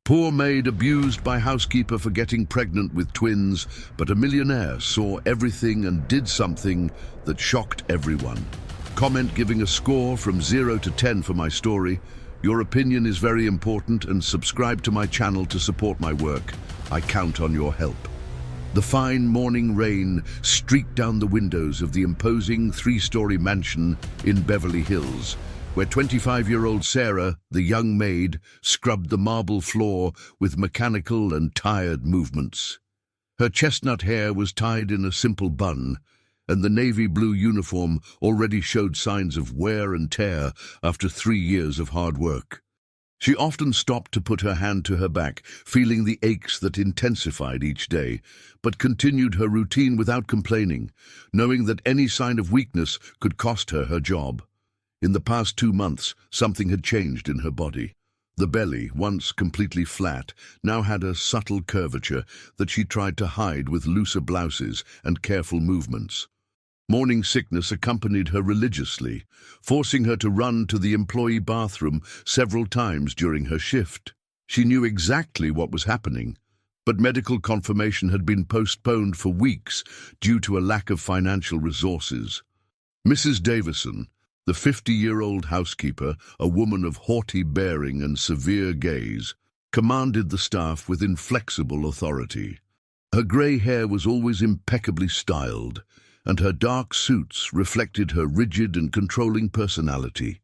Poor Maid abused by housekeeper for getting pregnant with twins, but a millionaire saw everything and did something that shocked everyone. Comment giving a score from 0 to 10 for my story. Your opinion is very important, and subscribe to my channel to support my work. I count on your help. The fine morning rain streaked down the windows of the imposing 3-story mansion in Beverly Hills, where 25-year-old Sarah, the young maid, scrubbed the marble floor with mechanical and tired movements. Her chestnut hair was tied in a simple bun, and the navy blue uniform already showed signs of wear and tear after 3 years of hard work. She often stopped to put her hand to her back, feeling the aches that intensified each day, but continued her routine without complaining, knowing that any sign of weakness could cost her her job. In the past 2 months, something had changed in her body. The belly, once completely flat, now had a subtle curvature that she tried to hide with looser blouses and careful movements. Morning sickness accompanied her religiously, forcing her to run to the employee bathroom several times during her shift. She knew exactly what was happening, but medical confirmation had been postponed for weeks due to a lack of financial resources. Mrs. Davison, the 50-year-old housekeeper, a woman of haughty bearing and severe gaze, commanded the staff with inflexible authority. Her grey hair was always impeccably styled, and her dark suits reflected her rigid and controlling personality.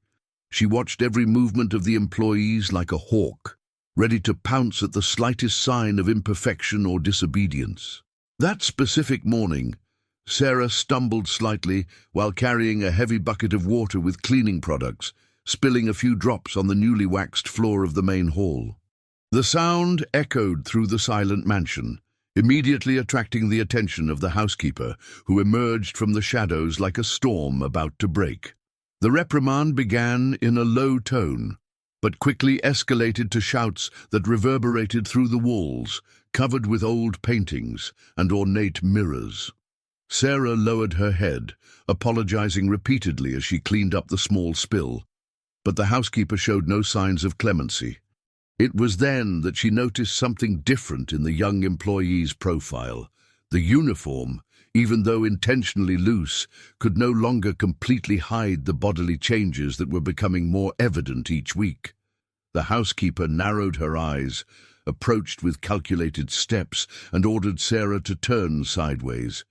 She watched every movement of the employees like a hawk, ready to pounce at the slightest sign of imperfection or disobedience. That specific morning, Sarah stumbled slightly while carrying a heavy bucket of water with cleaning products, spilling a few drops on the newly waxed floor of the main hall. The sound echoed through the silent mansion, immediately attracting the attention of the housekeeper, who emerged from the shadows like a storm about to break. The reprimand began in a low tone, but quickly escalated to shouts that reverberated through the walls, covered with old paintings and ornate mirrors. Sarah lowered her head, apologizing repeatedly as she cleaned up the small spill, but the housekeeper showed no signs of clemency. It was then that she noticed something different in the young employee's profile. The uniform, even though intentionally loose, could no longer completely hide the bodily changes that were becoming more evident each week. The housekeeper narrowed her eyes, approached with calculated steps, and ordered Sarah to turn sideways.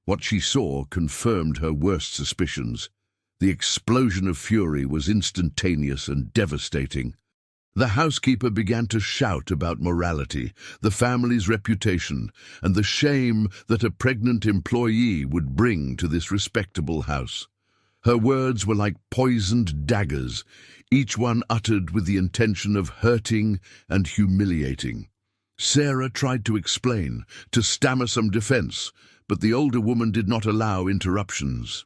What she saw confirmed her worst suspicions. The explosion of fury was instantaneous and devastating. The housekeeper began to shout about morality, the family's reputation, and the shame that a pregnant employee would bring to this respectable house. Her words were like poisoned daggers, each one uttered with the intention of hurting and humiliating. Sarah tried to explain, to stammer some defense, but the older woman did not allow interruptions.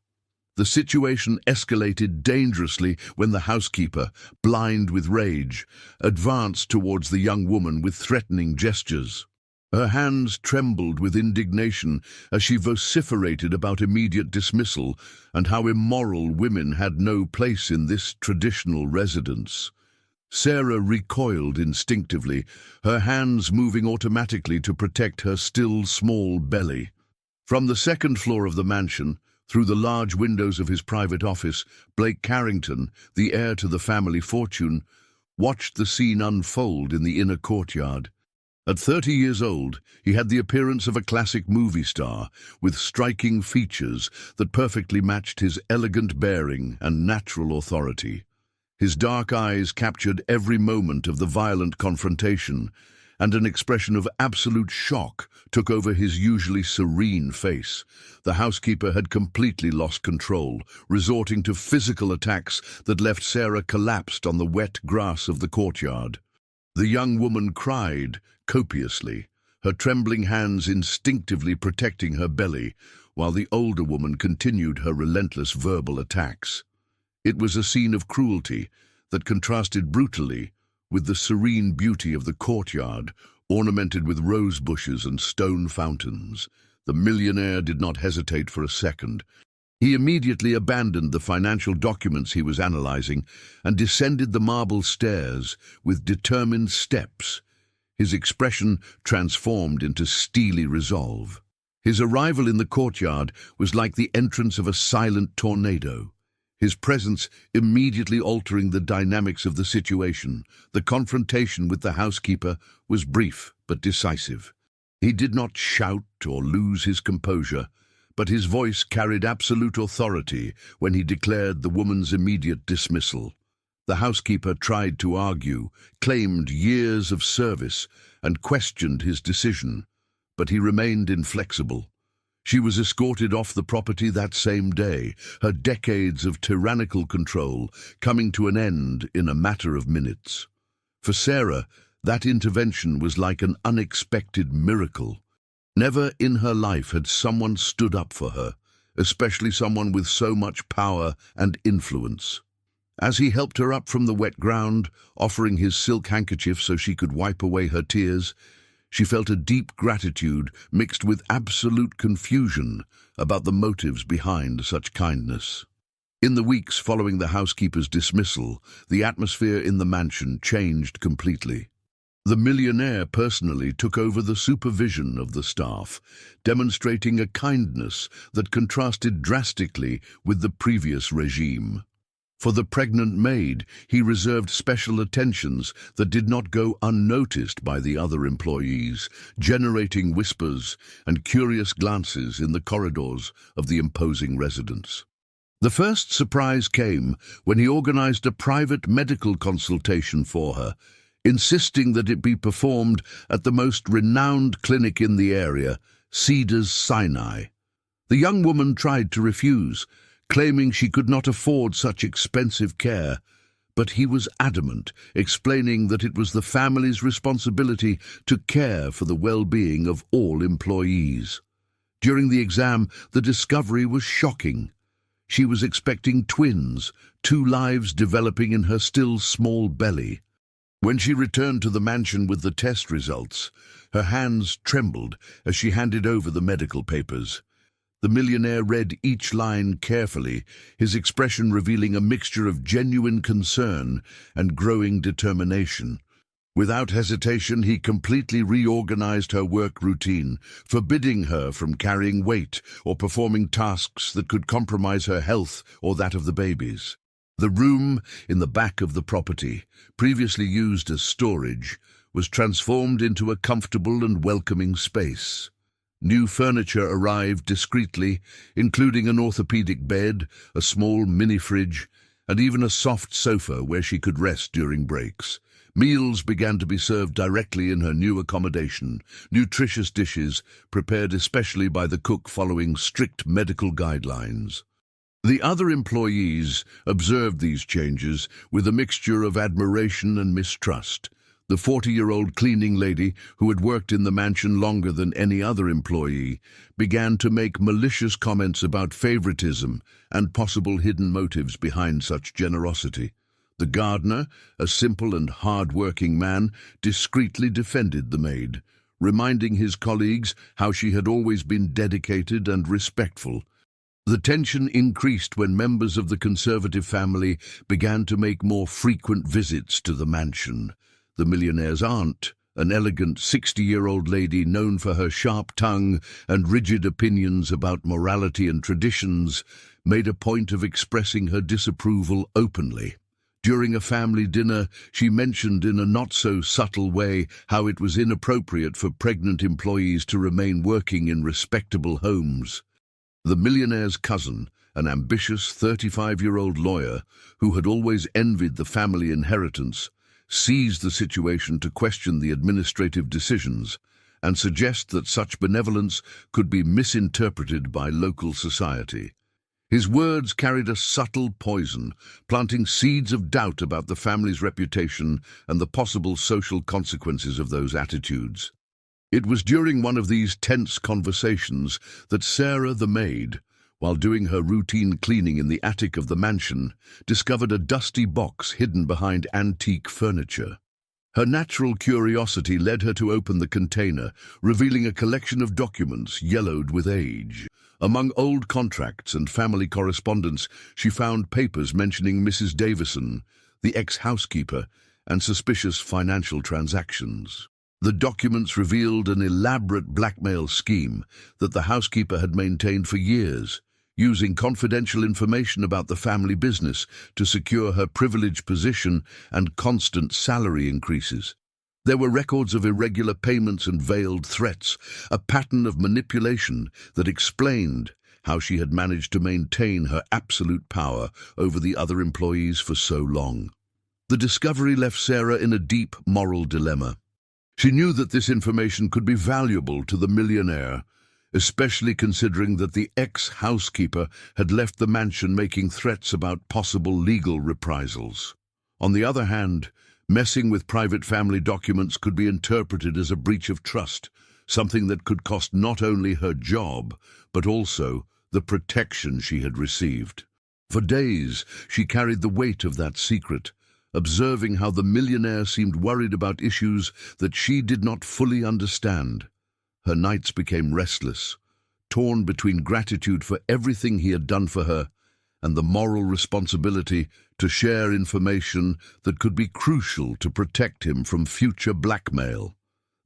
The situation escalated dangerously when the housekeeper, blind with rage, advanced towards the young woman with threatening gestures. Her hands trembled with indignation as she vociferated about immediate dismissal and how immoral women had no place in this traditional residence. Sarah recoiled instinctively, her hands moving automatically to protect her still small belly. From the second floor of the mansion, through the large windows of his private office, Blake Carrington, the heir to the family fortune, watched the scene unfold in the inner courtyard. At 30 years old, he had the appearance of a classic movie star, with striking features that perfectly matched his elegant bearing and natural authority. His dark eyes captured every moment of the violent confrontation, and an expression of absolute shock took over his usually serene face. The housekeeper had completely lost control, resorting to physical attacks that left Sarah collapsed on the wet grass of the courtyard. The young woman cried copiously, her trembling hands instinctively protecting her belly, while the older woman continued her relentless verbal attacks. It was a scene of cruelty that contrasted brutally with the serene beauty of the courtyard, ornamented with rose bushes and stone fountains. The millionaire did not hesitate for a second. He immediately abandoned the financial documents he was analyzing and descended the marble stairs with determined steps, his expression transformed into steely resolve. His arrival in the courtyard was like the entrance of a silent tornado, his presence immediately altering the dynamics of the situation. The confrontation with the housekeeper was brief but decisive. He did not shout or lose his composure, but his voice carried absolute authority when he declared the woman's immediate dismissal. The housekeeper tried to argue, claimed years of service, and questioned his decision, but he remained inflexible. She was escorted off the property that same day, her decades of tyrannical control coming to an end in a matter of minutes. For Sarah, that intervention was like an unexpected miracle. Never in her life had someone stood up for her, especially someone with so much power and influence. As he helped her up from the wet ground, offering his silk handkerchief so she could wipe away her tears, she felt a deep gratitude mixed with absolute confusion about the motives behind such kindness. In the weeks following the housekeeper's dismissal, the atmosphere in the mansion changed completely. The millionaire personally took over the supervision of the staff, demonstrating a kindness that contrasted drastically with the previous regime. For the pregnant maid, he reserved special attentions that did not go unnoticed by the other employees, generating whispers and curious glances in the corridors of the imposing residence. The first surprise came when he organized a private medical consultation for her, insisting that it be performed at the most renowned clinic in the area, Cedars Sinai. The young woman tried to refuse, claiming she could not afford such expensive care, but he was adamant, explaining that it was the family's responsibility to care for the well-being of all employees. During the exam, the discovery was shocking. She was expecting twins, 2 lives developing in her still small belly. When she returned to the mansion with the test results, her hands trembled as she handed over the medical papers. The millionaire read each line carefully, his expression revealing a mixture of genuine concern and growing determination. Without hesitation, he completely reorganized her work routine, forbidding her from carrying weight or performing tasks that could compromise her health or that of the babies. The room in the back of the property, previously used as storage, was transformed into a comfortable and welcoming space. New furniture arrived discreetly, including an orthopedic bed, a small mini-fridge, and even a soft sofa where she could rest during breaks. Meals began to be served directly in her new accommodation, nutritious dishes prepared especially by the cook following strict medical guidelines. The other employees observed these changes with a mixture of admiration and mistrust. The 40-year-old cleaning lady, who had worked in the mansion longer than any other employee, began to make malicious comments about favoritism and possible hidden motives behind such generosity. The gardener, a simple and hard-working man, discreetly defended the maid, reminding his colleagues how she had always been dedicated and respectful. The tension increased when members of the conservative family began to make more frequent visits to the mansion. The millionaire's aunt, an elegant 60-year-old lady known for her sharp tongue and rigid opinions about morality and traditions, made a point of expressing her disapproval openly. During a family dinner, she mentioned in a not-so-subtle way how it was inappropriate for pregnant employees to remain working in respectable homes. The millionaire's cousin, an ambitious 35-year-old lawyer who had always envied the family inheritance, seized the situation to question the administrative decisions and suggest that such benevolence could be misinterpreted by local society. His words carried a subtle poison, planting seeds of doubt about the family's reputation and the possible social consequences of those attitudes. It was during one of these tense conversations that Sarah the maid, while doing her routine cleaning in the attic of the mansion, discovered a dusty box hidden behind antique furniture. Her natural curiosity led her to open the container, revealing a collection of documents yellowed with age. Among old contracts and family correspondence, she found papers mentioning Mrs. Davison, the ex-housekeeper, and suspicious financial transactions. The documents revealed an elaborate blackmail scheme that the housekeeper had maintained for years, using confidential information about the family business to secure her privileged position and constant salary increases. There were records of irregular payments and veiled threats, a pattern of manipulation that explained how she had managed to maintain her absolute power over the other employees for so long. The discovery left Sarah in a deep moral dilemma. She knew that this information could be valuable to the millionaire, especially considering that the ex-housekeeper had left the mansion making threats about possible legal reprisals. On the other hand, messing with private family documents could be interpreted as a breach of trust, something that could cost not only her job, but also the protection she had received. For days, she carried the weight of that secret, observing how the millionaire seemed worried about issues that she did not fully understand. Her nights became restless, torn between gratitude for everything he had done for her and the moral responsibility to share information that could be crucial to protect him from future blackmail.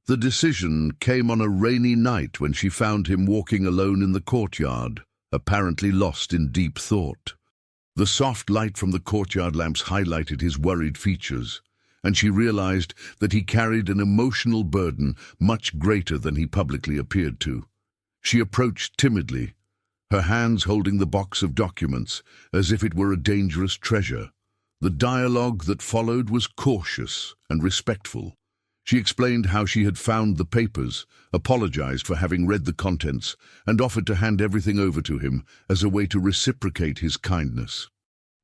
The decision came on a rainy night when she found him walking alone in the courtyard, apparently lost in deep thought. The soft light from the courtyard lamps highlighted his worried features, and she realized that he carried an emotional burden much greater than he publicly appeared to. She approached timidly, her hands holding the box of documents as if it were a dangerous treasure. The dialogue that followed was cautious and respectful. She explained how she had found the papers, apologized for having read the contents, and offered to hand everything over to him as a way to reciprocate his kindness.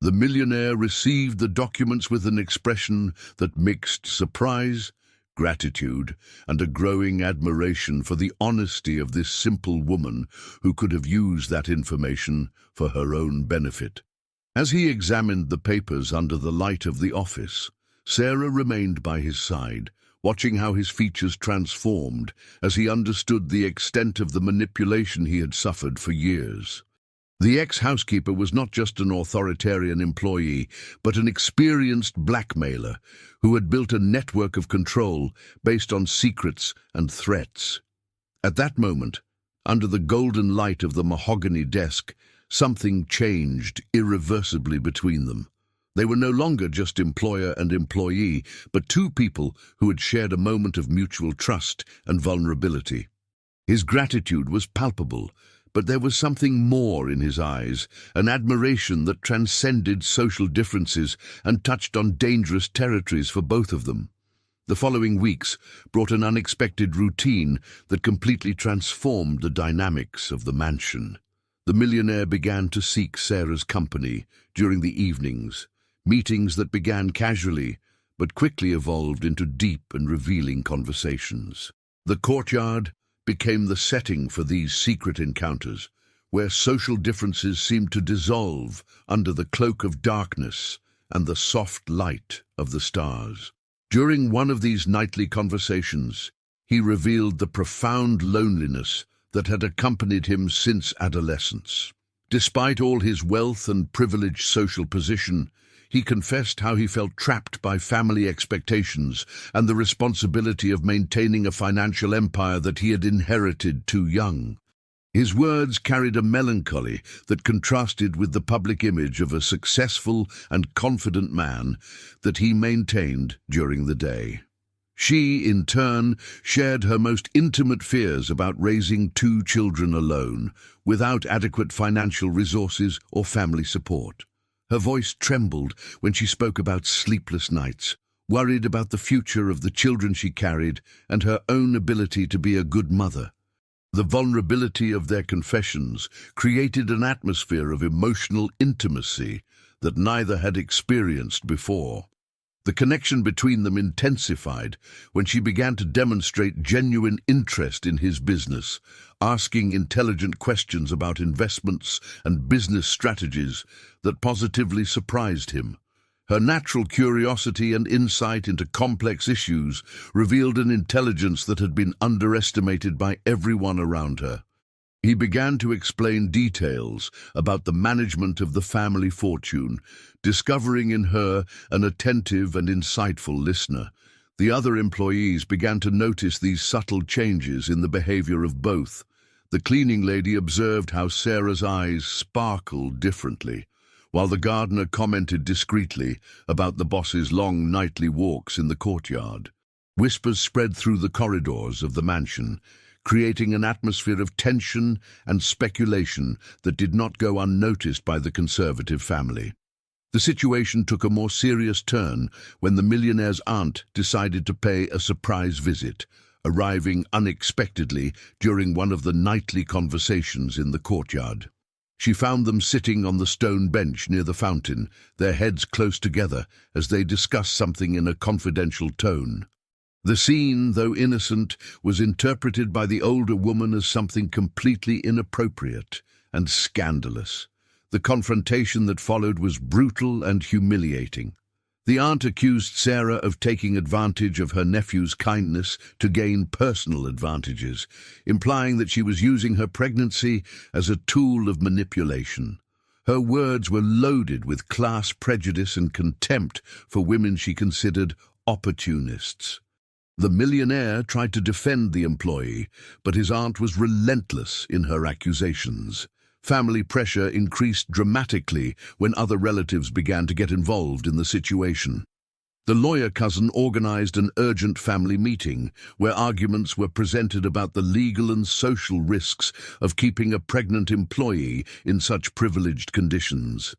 The millionaire received the documents with an expression that mixed surprise, gratitude, and a growing admiration for the honesty of this simple woman who could have used that information for her own benefit. As he examined the papers under the light of the office, Sarah remained by his side, watching how his features transformed as he understood the extent of the manipulation he had suffered for years. The ex-housekeeper was not just an authoritarian employee, but an experienced blackmailer who had built a network of control based on secrets and threats. At that moment, under the golden light of the mahogany desk, something changed irreversibly between them. They were no longer just employer and employee, but two people who had shared a moment of mutual trust and vulnerability. His gratitude was palpable, but there was something more in his eyes, an admiration that transcended social differences and touched on dangerous territories for both of them. The following weeks brought an unexpected routine that completely transformed the dynamics of the mansion. The millionaire began to seek Sarah's company during the evenings, meetings that began casually but quickly evolved into deep and revealing conversations. The courtyard became the setting for these secret encounters, where social differences seemed to dissolve under the cloak of darkness and the soft light of the stars. During one of these nightly conversations, he revealed the profound loneliness that had accompanied him since adolescence. Despite all his wealth and privileged social position, he confessed how he felt trapped by family expectations and the responsibility of maintaining a financial empire that he had inherited too young. His words carried a melancholy that contrasted with the public image of a successful and confident man that he maintained during the day. She, in turn, shared her most intimate fears about raising two children alone, without adequate financial resources or family support. Her voice trembled when she spoke about sleepless nights, worried about the future of the children she carried and her own ability to be a good mother. The vulnerability of their confessions created an atmosphere of emotional intimacy that neither had experienced before. The connection between them intensified when she began to demonstrate genuine interest in his business, asking intelligent questions about investments and business strategies that positively surprised him. Her natural curiosity and insight into complex issues revealed an intelligence that had been underestimated by everyone around her. He began to explain details about the management of the family fortune, discovering in her an attentive and insightful listener. The other employees began to notice these subtle changes in the behavior of both. The cleaning lady observed how Sarah's eyes sparkled differently, while the gardener commented discreetly about the boss's long nightly walks in the courtyard. Whispers spread through the corridors of the mansion, creating an atmosphere of tension and speculation that did not go unnoticed by the conservative family. The situation took a more serious turn when the millionaire's aunt decided to pay a surprise visit, arriving unexpectedly during one of the nightly conversations in the courtyard. She found them sitting on the stone bench near the fountain, their heads close together as they discussed something in a confidential tone. The scene, though innocent, was interpreted by the older woman as something completely inappropriate and scandalous. The confrontation that followed was brutal and humiliating. The aunt accused Sarah of taking advantage of her nephew's kindness to gain personal advantages, implying that she was using her pregnancy as a tool of manipulation. Her words were loaded with class prejudice and contempt for women she considered opportunists. The millionaire tried to defend the employee, but his aunt was relentless in her accusations. Family pressure increased dramatically when other relatives began to get involved in the situation. The lawyer cousin organized an urgent family meeting where arguments were presented about the legal and social risks of keeping a pregnant employee in such privileged conditions.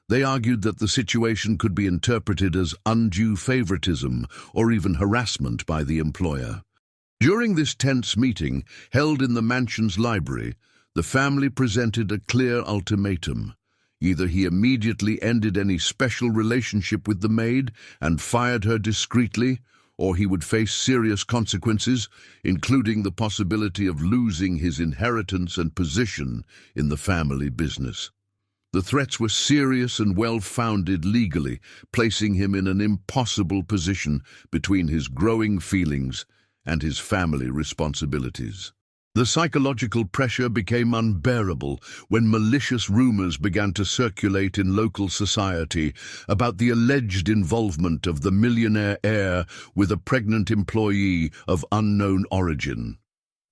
They argued that the situation could be interpreted as undue favoritism or even harassment by the employer. During this tense meeting, held in the mansion's library, the family presented a clear ultimatum. Either he immediately ended any special relationship with the maid and fired her discreetly, or he would face serious consequences, including the possibility of losing his inheritance and position in the family business. The threats were serious and well-founded legally, placing him in an impossible position between his growing feelings and his family responsibilities. The psychological pressure became unbearable when malicious rumors began to circulate in local society about the alleged involvement of the millionaire heir with a pregnant employee of unknown origin.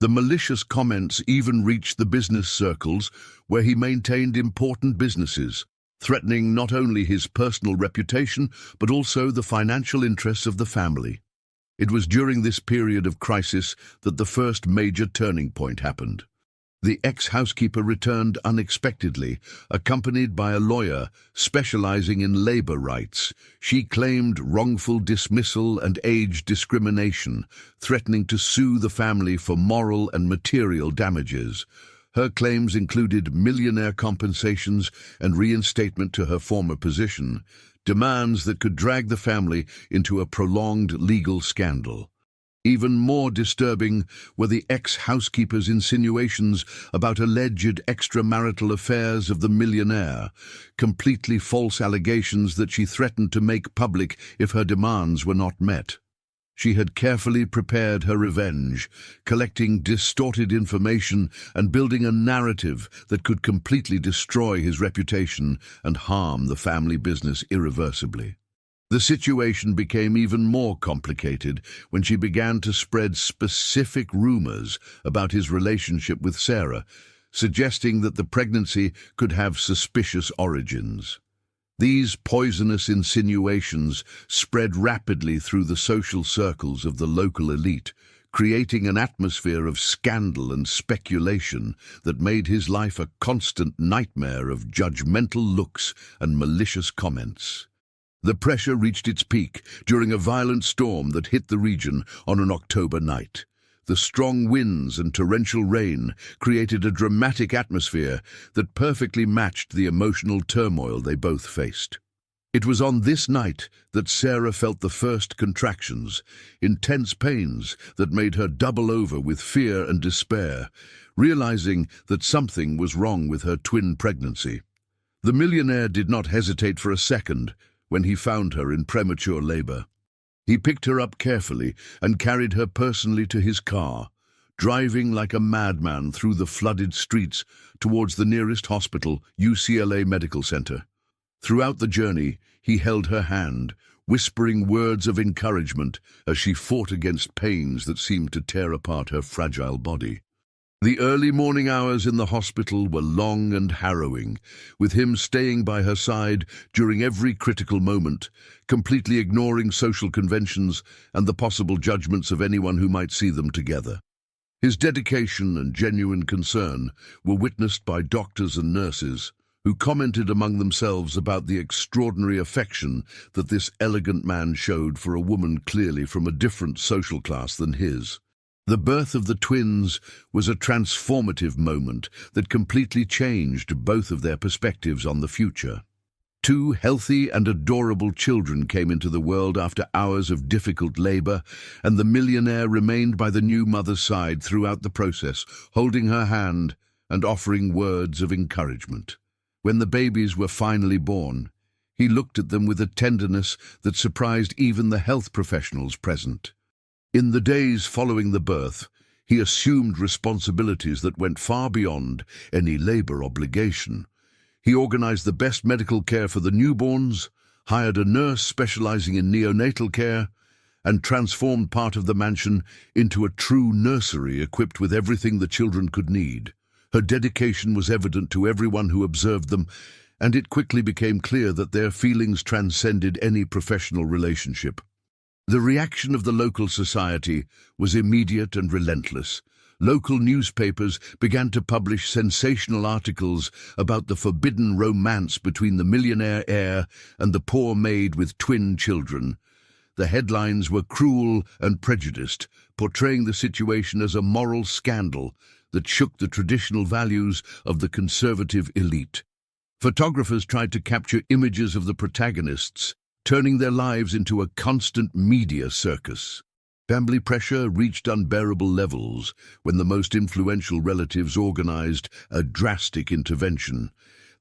The malicious comments even reached the business circles where he maintained important businesses, threatening not only his personal reputation but also the financial interests of the family. It was during this period of crisis that the first major turning point happened. The ex-housekeeper returned unexpectedly, accompanied by a lawyer specializing in labor rights. She claimed wrongful dismissal and age discrimination, threatening to sue the family for moral and material damages. Her claims included millionaire compensations and reinstatement to her former position, demands that could drag the family into a prolonged legal scandal. Even more disturbing were the ex-housekeeper's insinuations about alleged extramarital affairs of the millionaire, completely false allegations that she threatened to make public if her demands were not met. She had carefully prepared her revenge, collecting distorted information and building a narrative that could completely destroy his reputation and harm the family business irreversibly. The situation became even more complicated when she began to spread specific rumors about his relationship with Sarah, suggesting that the pregnancy could have suspicious origins. These poisonous insinuations spread rapidly through the social circles of the local elite, creating an atmosphere of scandal and speculation that made his life a constant nightmare of judgmental looks and malicious comments. The pressure reached its peak during a violent storm that hit the region on an October night. The strong winds and torrential rain created a dramatic atmosphere that perfectly matched the emotional turmoil they both faced. It was on this night that Sarah felt the first contractions, intense pains that made her double over with fear and despair, realizing that something was wrong with her twin pregnancy. The millionaire did not hesitate for a second when he found her in premature labor. He picked her up carefully and carried her personally to his car, driving like a madman through the flooded streets towards the nearest hospital, UCLA Medical Center. Throughout the journey, he held her hand, whispering words of encouragement as she fought against pains that seemed to tear apart her fragile body. The early morning hours in the hospital were long and harrowing, with him staying by her side during every critical moment, completely ignoring social conventions and the possible judgments of anyone who might see them together. His dedication and genuine concern were witnessed by doctors and nurses, who commented among themselves about the extraordinary affection that this elegant man showed for a woman clearly from a different social class than his. The birth of the twins was a transformative moment that completely changed both of their perspectives on the future. Two healthy and adorable children came into the world after hours of difficult labor, and the millionaire remained by the new mother's side throughout the process, holding her hand and offering words of encouragement. When the babies were finally born, he looked at them with a tenderness that surprised even the health professionals present. In the days following the birth, he assumed responsibilities that went far beyond any labor obligation. He organized the best medical care for the newborns, hired a nurse specializing in neonatal care, and transformed part of the mansion into a true nursery equipped with everything the children could need. Her dedication was evident to everyone who observed them, and it quickly became clear that their feelings transcended any professional relationship. The reaction of the local society was immediate and relentless. Local newspapers began to publish sensational articles about the forbidden romance between the millionaire heir and the poor maid with twin children. The headlines were cruel and prejudiced, portraying the situation as a moral scandal that shook the traditional values of the conservative elite. Photographers tried to capture images of the protagonists, turning their lives into a constant media circus. Family pressure reached unbearable levels when the most influential relatives organized a drastic intervention.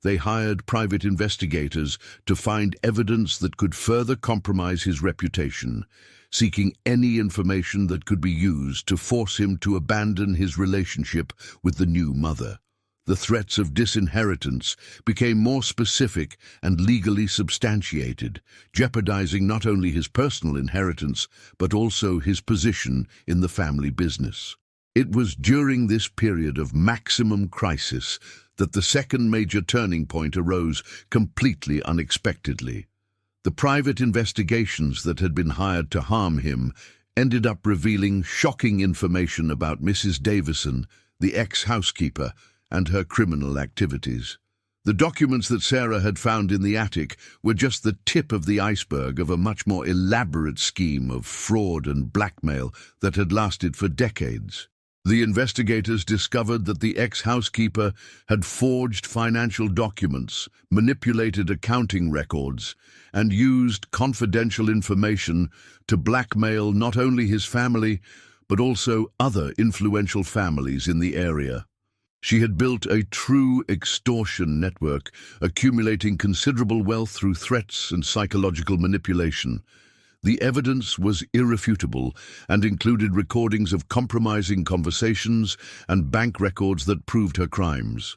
They hired private investigators to find evidence that could further compromise his reputation, seeking any information that could be used to force him to abandon his relationship with the new mother. The threats of disinheritance became more specific and legally substantiated, jeopardizing not only his personal inheritance, but also his position in the family business. It was during this period of maximum crisis that the second major turning point arose completely unexpectedly. The private investigations that had been hired to harm him ended up revealing shocking information about Mrs. Davison, the ex-housekeeper, and her criminal activities. The documents that Sarah had found in the attic were just the tip of the iceberg of a much more elaborate scheme of fraud and blackmail that had lasted for decades. The investigators discovered that the ex-housekeeper had forged financial documents, manipulated accounting records, and used confidential information to blackmail not only his family, but also other influential families in the area. She had built a true extortion network, accumulating considerable wealth through threats and psychological manipulation. The evidence was irrefutable and included recordings of compromising conversations and bank records that proved her crimes.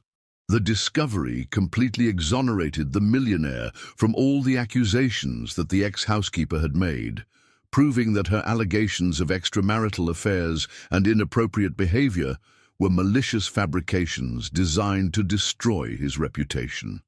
The discovery completely exonerated the millionaire from all the accusations that the ex-housekeeper had made, proving that her allegations of extramarital affairs and inappropriate behavior were malicious fabrications designed to destroy his reputation.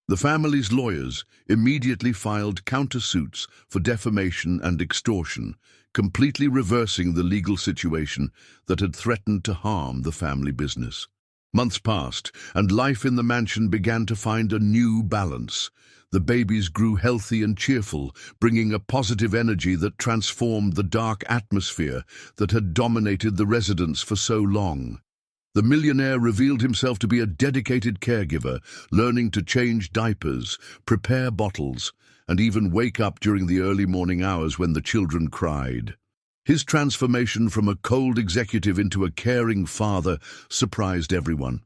The family's lawyers immediately filed countersuits for defamation and extortion, completely reversing the legal situation that had threatened to harm the family business. Months passed, and life in the mansion began to find a new balance. The babies grew healthy and cheerful, bringing a positive energy that transformed the dark atmosphere that had dominated the residence for so long. The millionaire revealed himself to be a dedicated caregiver, learning to change diapers, prepare bottles, and even wake up during the early morning hours when the children cried. His transformation from a cold executive into a caring father surprised everyone.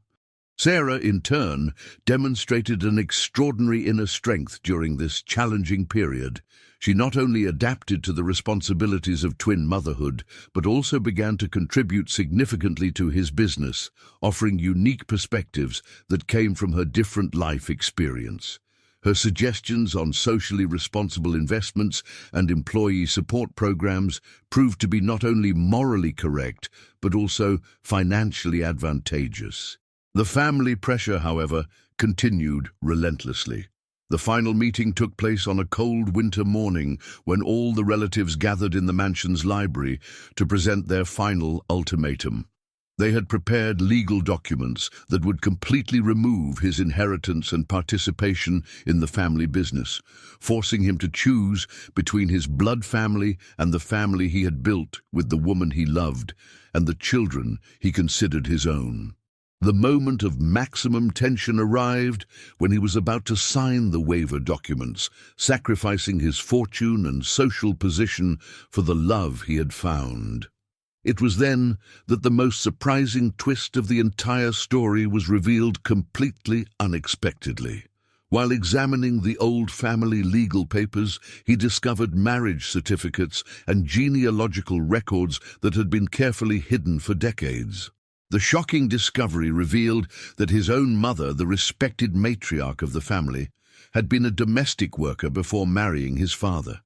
Sarah, in turn, demonstrated an extraordinary inner strength during this challenging period. She not only adapted to the responsibilities of twin motherhood, but also began to contribute significantly to his business, offering unique perspectives that came from her different life experience. Her suggestions on socially responsible investments and employee support programs proved to be not only morally correct, but also financially advantageous. The family pressure, however, continued relentlessly. The final meeting took place on a cold winter morning when all the relatives gathered in the mansion's library to present their final ultimatum. They had prepared legal documents that would completely remove his inheritance and participation in the family business, forcing him to choose between his blood family and the family he had built with the woman he loved and the children he considered his own. The moment of maximum tension arrived when he was about to sign the waiver documents, sacrificing his fortune and social position for the love he had found. It was then that the most surprising twist of the entire story was revealed completely unexpectedly. While examining the old family legal papers, he discovered marriage certificates and genealogical records that had been carefully hidden for decades. The shocking discovery revealed that his own mother, the respected matriarch of the family, had been a domestic worker before marrying his father.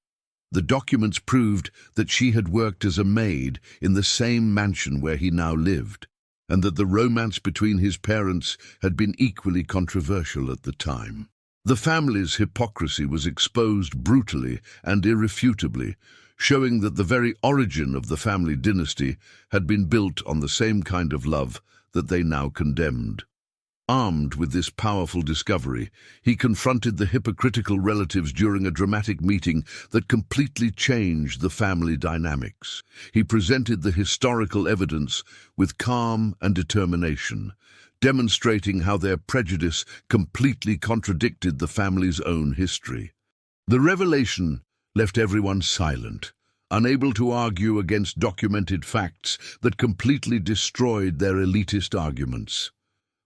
The documents proved that she had worked as a maid in the same mansion where he now lived, and that the romance between his parents had been equally controversial at the time. The family's hypocrisy was exposed brutally and irrefutably, showing that the very origin of the family dynasty had been built on the same kind of love that they now condemned. Armed with this powerful discovery, he confronted the hypocritical relatives during a dramatic meeting that completely changed the family dynamics. He presented the historical evidence with calm and determination, demonstrating how their prejudice completely contradicted the family's own history. The revelation left everyone silent, unable to argue against documented facts that completely destroyed their elitist arguments.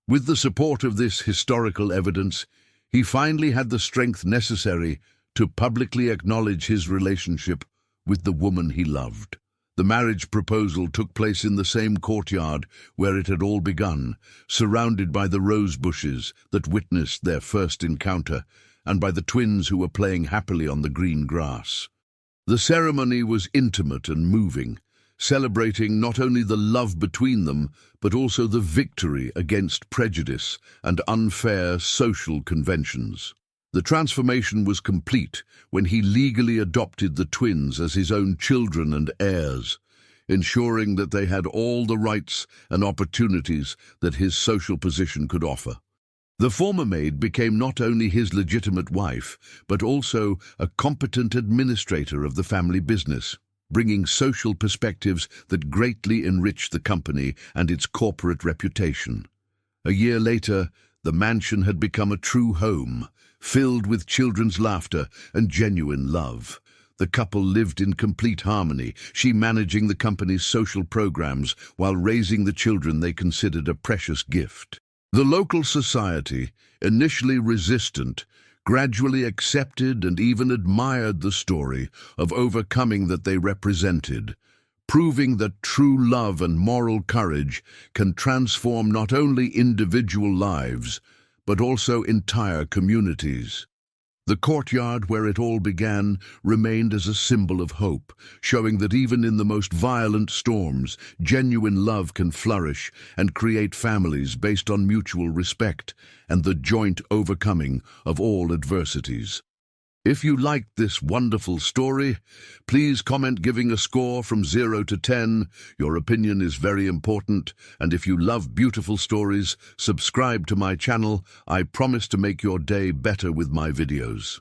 With the support of this historical evidence, he finally had the strength necessary to publicly acknowledge his relationship with the woman he loved. The marriage proposal took place in the same courtyard where it had all begun, surrounded by the rose bushes that witnessed their first encounter and by the twins who were playing happily on the green grass. The ceremony was intimate and moving, celebrating not only the love between them, but also the victory against prejudice and unfair social conventions. The transformation was complete when he legally adopted the twins as his own children and heirs, ensuring that they had all the rights and opportunities that his social position could offer. The former maid became not only his legitimate wife, but also a competent administrator of the family business, bringing social perspectives that greatly enriched the company and its corporate reputation. A year later, the mansion had become a true home, filled with children's laughter and genuine love. The couple lived in complete harmony, she managing the company's social programs while raising the children they considered a precious gift. The local society, initially resistant, gradually accepted and even admired the story of overcoming that they represented, proving that true love and moral courage can transform not only individual lives, but also entire communities. The courtyard where it all began remained as a symbol of hope, showing that even in the most violent storms, genuine love can flourish and create families based on mutual respect and the joint overcoming of all adversities. If you liked this wonderful story, please comment giving a score from 0 to 10. Your opinion is very important, and if you love beautiful stories, subscribe to my channel. I promise to make your day better with my videos.